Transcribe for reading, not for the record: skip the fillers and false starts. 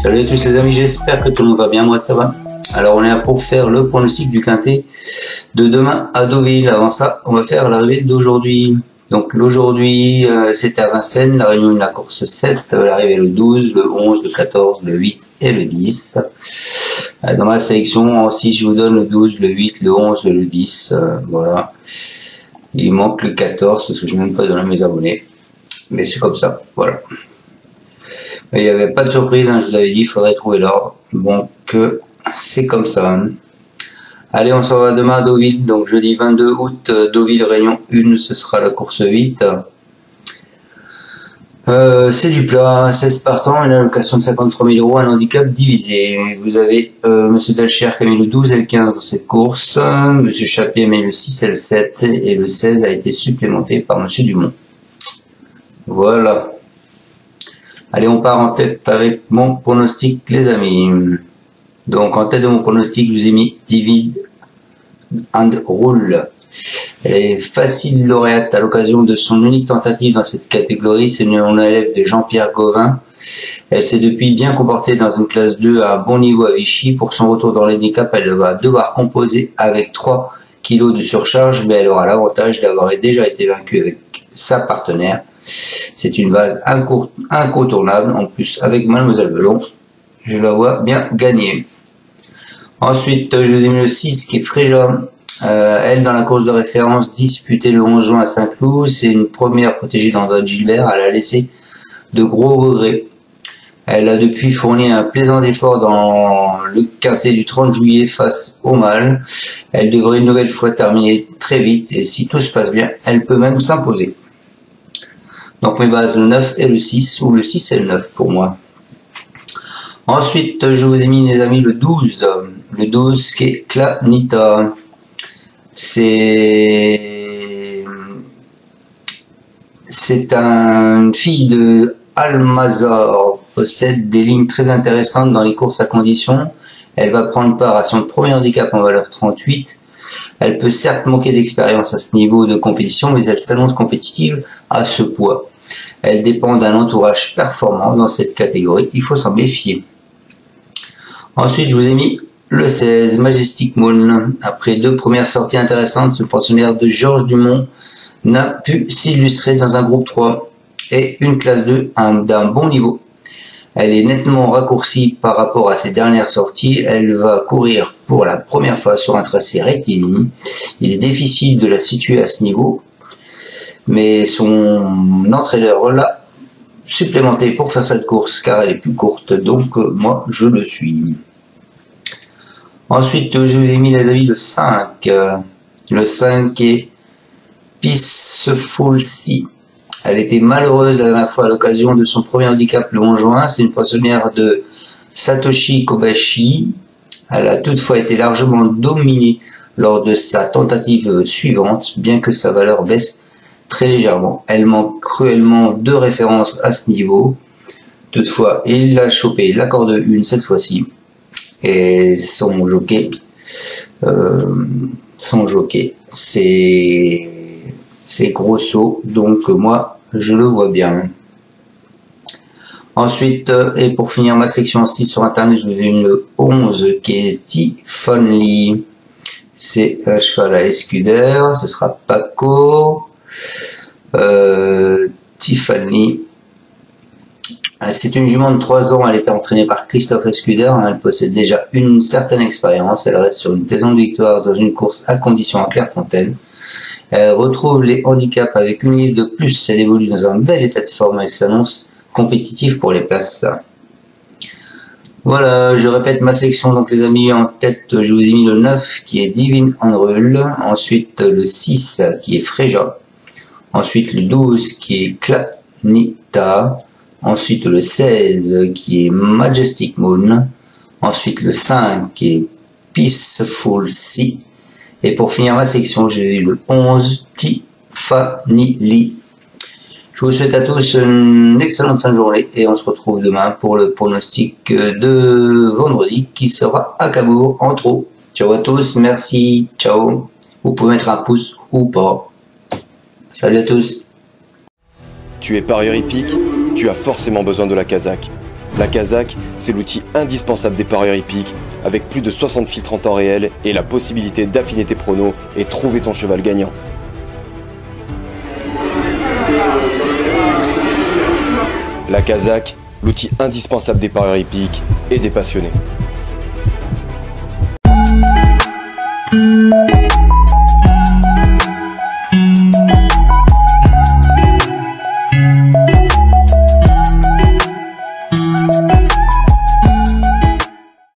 Salut à tous les amis, j'espère que tout le monde va bien, moi ça va. Alors on est là pour faire le pronostic du quintet de demain à Deauville. Avant ça, on va faire l'arrivée d'aujourd'hui. Donc l'aujourd'hui, c'était à Vincennes, la réunion de la course 7, l'arrivée le 12, le 11, le 14, le 8 et le 10. Dans ma sélection, aussi je vous donne le 12, le 8, le 11, le 10, voilà. Il manque le 14 parce que je ne même pas donné à mes abonnés. Mais c'est comme ça, voilà. Mais il n'y avait pas de surprise, hein, je vous l'avais dit, il faudrait trouver l'ordre. Donc c'est comme ça. Allez, on s'en va demain à Deauville, donc jeudi 22 août, Deauville Réunion 1, ce sera la course 8. C'est du plat, 16 partants, une allocation de 53 000 €, un handicap divisé. Vous avez Monsieur Delcher qui a mis le 12 et le 15 dans cette course, Monsieur Chapier a mis le 6 et le 7, et le 16 a été supplémenté par Monsieur Dumont. Voilà. Allez, on part en tête avec mon pronostic, les amis. Donc, en tête de mon pronostic, je vous ai mis Divide and Rule. Elle est facile lauréate à l'occasion de son unique tentative dans cette catégorie. C'est une élève de Jean-Pierre Gauvin. Elle s'est depuis bien comportée dans une classe 2 à un bon niveau à Vichy. Pour son retour dans l'handicap, elle va devoir composer avec 3 kg de surcharge, mais elle aura l'avantage d'avoir déjà été vaincue avec sa partenaire. C'est une base incontournable. En plus, avec Mademoiselle Velon, je la vois bien gagner. Ensuite, je vous ai mis le 6 qui est Fréja. Elle, dans la course de référence disputée le 11 juin à Saint-Cloud, c'est une première protégée d'André Gilbert. Elle a laissé de gros regrets. Elle a depuis fourni un plaisant effort dans le quintet du 30 juillet face au mâle. Elle devrait une nouvelle fois terminer très vite et si tout se passe bien, elle peut même s'imposer. Donc mes bases le 9 et le 6, ou le 6 et le 9 pour moi. Ensuite, je vous ai mis les amis le 12. Le 12 qui est Clanita. C'est une fille de Almazor, possède des lignes très intéressantes dans les courses à condition. Elle va prendre part à son premier handicap en valeur 38. Elle peut certes manquer d'expérience à ce niveau de compétition, mais elle s'annonce compétitive à ce poids. Elle dépend d'un entourage performant dans cette catégorie, il faut s'en méfier. Ensuite, je vous ai mis le 16, Majestic Moon. Après 2 premières sorties intéressantes, ce pensionnaire de Georges Dumont n'a pu s'illustrer dans un groupe 3 et une classe 2 d'un bon niveau. Elle est nettement raccourcie par rapport à ses dernières sorties. Elle va courir pour la première fois sur un tracé rectiligne. Il est difficile de la situer à ce niveau, mais son entraîneur l'a supplémenté pour faire cette course car elle est plus courte, donc moi je le suis. Ensuite, je vous ai mis les amis le 5. Le 5 est Peaceful Sea. Elle était malheureuse la dernière fois à l'occasion de son premier handicap le 11 juin. C'est une poissonnière de Satoshi Kobashi. Elle a toutefois été largement dominée lors de sa tentative suivante, bien que sa valeur baisse très légèrement. Elle manque cruellement de références à ce niveau. Toutefois, il a chopé l'accord de une cette fois-ci. Et son jockey, c'est Grosso, donc moi je le vois bien. Ensuite, et pour finir ma section 6 sur internet, je vous ai mis le 11 qui est Tiffany. C'est un cheval à Escuder, ce sera Paco. Tiffany. C'est une jument de 3 ans, elle était entraînée par Christophe Escuder, elle possède déjà une certaine expérience, elle reste sur une plaisante victoire dans une course à condition à Clairefontaine. Elle retrouve les handicaps avec une livre de plus, elle évolue dans un bel état de forme, elle s'annonce compétitive pour les places. Voilà, je répète ma sélection, donc les amis, en tête, je vous ai mis le 9 qui est Divine Andrul, ensuite le 6 qui est Fréja, ensuite le 12 qui est Clanita, ensuite le 16 qui est Majestic Moon, ensuite le 5 qui est Peaceful Sea, et pour finir ma section, j'ai le 11 Tiffany Lee. Je vous souhaite à tous une excellente fin de journée et on se retrouve demain pour le pronostic de vendredi qui sera à Cabourg en trop. Ciao à tous, merci, ciao. Vous pouvez mettre un pouce ou pas. Salut à tous. Tu es parieur hippique, tu as forcément besoin de la Kazakh. La Kazakh, c'est l'outil indispensable des parieurs hippiques, avec plus de 60 filtres en temps réel et la possibilité d'affiner tes pronos et trouver ton cheval gagnant. La Kazakh, l'outil indispensable des parieurs hippiques et des passionnés.